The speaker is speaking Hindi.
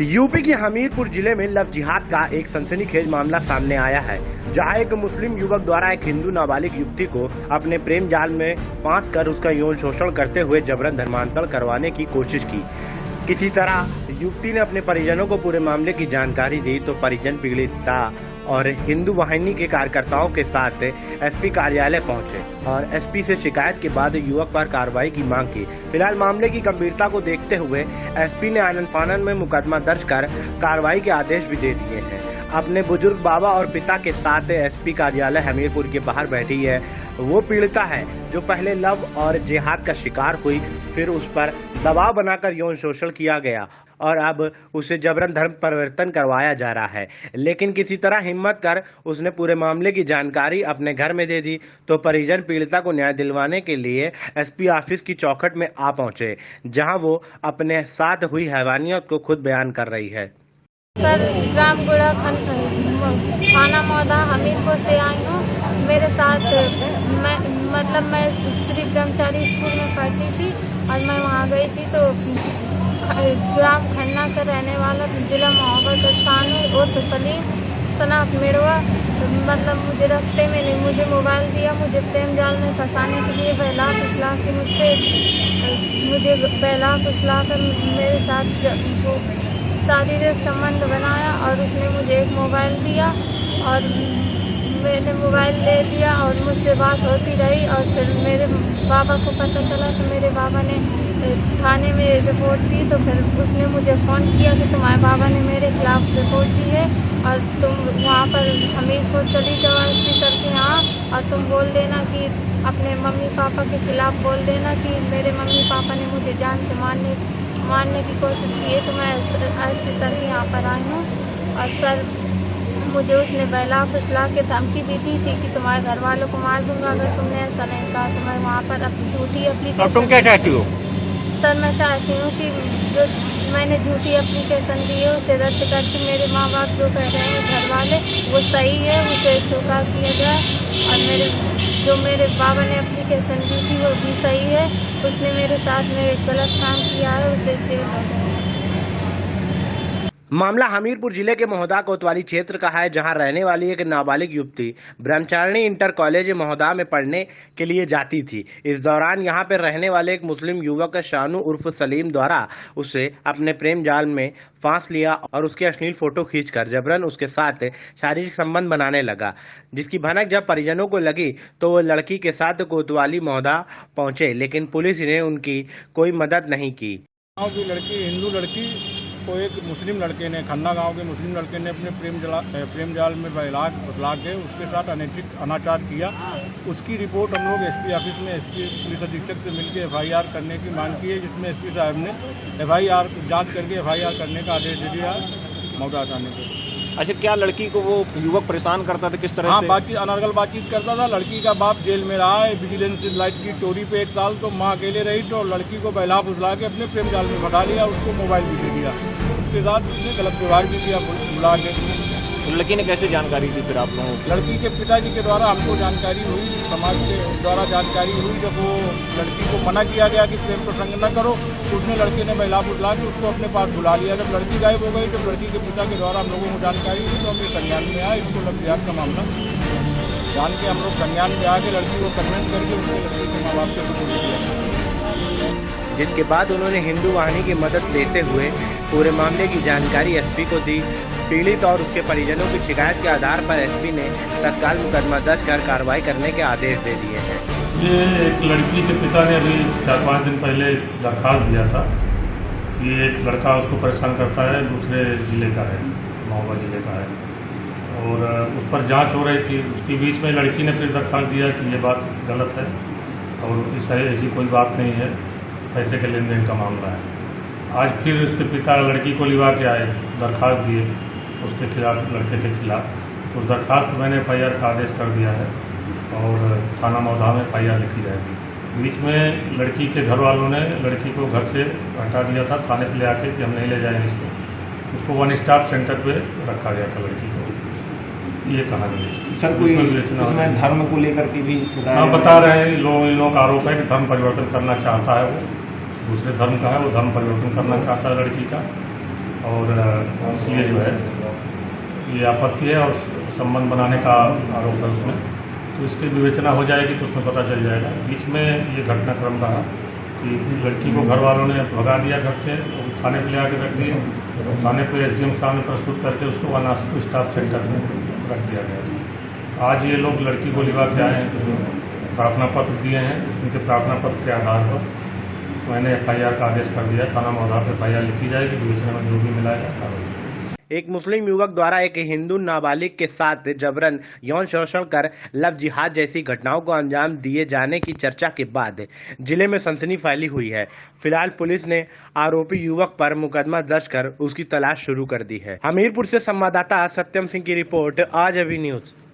यूपी के हमीरपुर जिले में लव जिहाद का एक सनसनीखेज मामला सामने आया है, जहां एक मुस्लिम युवक द्वारा एक हिंदू नाबालिग युवती को अपने प्रेम जाल में फांस कर उसका यौन शोषण करते हुए जबरन धर्मांतरण करवाने की कोशिश की। किसी तरह युवती ने अपने परिजनों को पूरे मामले की जानकारी दी तो परिजन पीड़िता और हिंदू वाहिनी के कार्यकर्ताओं के साथ एसपी कार्यालय पहुंचे और एसपी से शिकायत के बाद युवक पर कार्रवाई की मांग की। फिलहाल मामले की गंभीरता को देखते हुए एसपी ने आनन फानन में मुकदमा दर्ज कर कार्रवाई के आदेश भी दे दिए हैं। अपने बुजुर्ग बाबा और पिता के साथ एसपी कार्यालय हमीरपुर के बाहर बैठी है वो पीड़िता है जो पहले लव और जिहाद का शिकार हुई, फिर उस पर दबाव बनाकर यौन शोषण किया गया और अब उसे जबरन धर्म परिवर्तन करवाया जा रहा है। लेकिन किसी तरह हिम्मत कर उसने पूरे मामले की जानकारी अपने घर में दे दी तो परिजन पीड़िता को न्याय दिलवाने के लिए एसपी ऑफिस की चौखट में आ पहुंचे, जहां वो अपने साथ हुई हैवानियत को खुद बयान कर रही है। सर, रामगुड़ा थाना मौदा हमीरपुर से आई हूँ। मेरे साथ मैं श्री ब्रह्मचारी स्कूल में पढ़ती थी और मैं वहाँ गई थी तो ग्राम खन्ना का रहने वाला जिला मोहब्बत स्थान उर्फ सलीम सनाफ मेड़वा मुझे रास्ते में नहीं मुझे मोबाइल दिया, मुझे प्रेम जाल में फंसाने के लिए बहला फुसला के मुझे बहला फुसला कर मेरे साथ शारीरिक संबंध बनाया और उसने मुझे एक मोबाइल दिया और मैंने मोबाइल ले लिया और मुझसे बात होती रही और फिर मेरे बाबा को पता चला तो मेरे बाबा ने थाने में रिपोर्ट दी। तो फिर उसने मुझे फ़ोन किया कि तुम्हारे बाबा ने मेरे खिलाफ रिपोर्ट दी है और तुम वहाँ पर हमीरपुर चली जाओ सर के यहाँ और तुम बोल देना कि अपने मम्मी पापा के खिलाफ बोल देना कि मेरे मम्मी पापा ने मुझे जान से मारने की कोशिश की है। तो मैं एसपी सर के यहाँ पर आई हूँ और सर मुझे उसने बहला फुसला के धमकी दी थी कि तुम्हारे घर वालों को मार दूंगा अगर तुमने ऐसा नहीं कहा। तो मैं वहाँ पर अपनी झूठी एप्लीकेशन। तुम क्या चाहती हो? सर, मैं चाहती हूँ कि जो मैंने झूठी एप्लीकेशन दी है उसे रद्द करके मेरे माँ बाप जो कह रहे हैं घर वाले वो सही है, उसे स्वीकार किया जाए और मेरे बाबा ने एप्लीकेशन दी थी वो भी सही है। उसने मेरे साथ में गलत काम किया है, उसे जेल हो जाए। मामला हमीरपुर जिले के महोदा कोतवाली क्षेत्र का है, जहां रहने वाली एक नाबालिग युवती ब्रह्मचारिणी इंटर कॉलेज महोदा में पढ़ने के लिए जाती थी। इस दौरान यहां पर रहने वाले एक मुस्लिम युवक शानू उर्फ सलीम द्वारा उसे अपने प्रेम जाल में फांस लिया और उसके अश्लील फोटो खींचकर जबरन उसके साथ शारीरिक संबंध बनाने लगा, जिसकी भनक जब परिजनों को लगी तो वो लड़की के साथ कोतवाली महोदा पहुंचे, लेकिन पुलिस ने उनकी कोई मदद नहीं की। लड़की हिंदू लड़की को एक मुस्लिम लड़के ने खन्ना गांव के मुस्लिम लड़के ने अपने प्रेम जाल में बहला के उसके साथ अनैतिक अनाचार किया। उसकी रिपोर्ट हम लोग एसपी ऑफिस में एसपी पुलिस अधीक्षक से मिलकर एफआईआर करने की मांग की है, जिसमें एसपी साहब ने एफआईआर जांच करके एफआईआर करने का आदेश दे दिया मौदा थाने को। अच्छा, क्या लड़की को वो युवक परेशान करता था, किस तरह से? बातचीत अनर्गल बातचीत करता था। लड़की का बाप जेल में रहा है विजिलेंस लाइट की चोरी पे 1 साल, तो माँ अकेले रही तो लड़की को बहला फुसला के अपने प्रेम जाल में फंसा लिया, उसको मोबाइल भी दे दिया, उसके साथ उसने गलत व्यवहार भी किया बुला के। तो लड़की ने कैसे जानकारी दी फिर आप लोगों को? लड़की के पिताजी के द्वारा हमको जानकारी हुई, समाज के द्वारा जानकारी हुई। जब वो लड़की को मना किया गया कि प्रेम प्रसंग न करो तो उसने लड़के ने बहला फुसला के उसको अपने पास बुला लिया। जब लड़की गायब हो गई तो लड़की के पिता के द्वारा हम लोगों को जानकारी हुई तो हम ये संज्ञान में आए। इसको लव जिहाद का मामला जान के हम लोग संज्ञान में आके लड़की को कन्वेंस करके उसने लड़की के माँ बाप को सपोर्ट किया, जिसके बाद उन्होंने हिंदू वाहिनी की मदद लेते हुए पूरे मामले की जानकारी एसपी को दी। पीड़ित और उसके परिजनों की शिकायत के आधार पर एसपी ने तत्काल मुकदमा दर्ज कर कार्रवाई करने के आदेश दे दिए हैं। ये एक लड़की के पिता ने अभी 4-5 दिन पहले दरखास्त दिया था कि एक लड़का उसको परेशान करता है, दूसरे जिले का है, महोबा जिले का है, और उस पर जांच हो रही थी। उसके बीच में लड़की ने फिर दरखास्त दिया कि ये बात गलत है और ऐसी कोई बात नहीं है, पैसे के लेन देन का मामला है। आज फिर उसके पिता लड़की को लिवा के आए, दरखास्त दिए उसके खिलाफ, लड़के के खिलाफ। उस दरखास्त मैंने एफआईआर का आदेश कर दिया है और थाना मौदा में एफआईआर लिखी जाएगी। बीच में लड़की के घर वालों ने लड़की को घर से हटा दिया था थाने पे ले आके कि हम नहीं ले जाएंगे उसको 1 स्टाफ सेंटर पे रखा गया था लड़की को। ये कहानी है सर। कोई इसमें धर्म को लेकर के भी बता रहे हैं इन लोगों का आरोप है कि धर्म परिवर्तन करना चाहता है, वो दूसरे धर्म का है, वो धर्म परिवर्तन करना चाहता है लड़की का। और इसलिए जो है ये आपत्ति है और संबंध बनाने का आरोप है उसमें, तो इसकी विवेचना हो जाएगी तो उसमें पता चल जाएगा। बीच में ये घटनाक्रम रहा कि लड़की को घर वालों ने भगा दिया घर से, थाने पे ले आके रख दिए, थाने पे एसडीएम साहब ने प्रस्तुत करके उसको अनासपुर स्टाफ सेंटर में रख दिया गया। आज ये लोग लड़की को लिवा के आए हैं, प्रार्थना पत्र दिए हैं, उनके प्रार्थना पत्र के आधार पर मैंने FIR का आदेश कर दिया। थाना मौदा पर FIR लिखी जाएगी, विवेचना में जो भी मिलाएगा कार्रवाई। एक मुस्लिम युवक द्वारा एक हिंदू नाबालिग के साथ जबरन यौन शोषण कर लव जिहाद जैसी घटनाओं को अंजाम दिए जाने की चर्चा के बाद जिले में सनसनी फैली हुई है। फिलहाल पुलिस ने आरोपी युवक पर मुकदमा दर्ज कर उसकी तलाश शुरू कर दी है। हमीरपुर से संवाददाता सत्यम सिंह की रिपोर्ट, आज अभी न्यूज।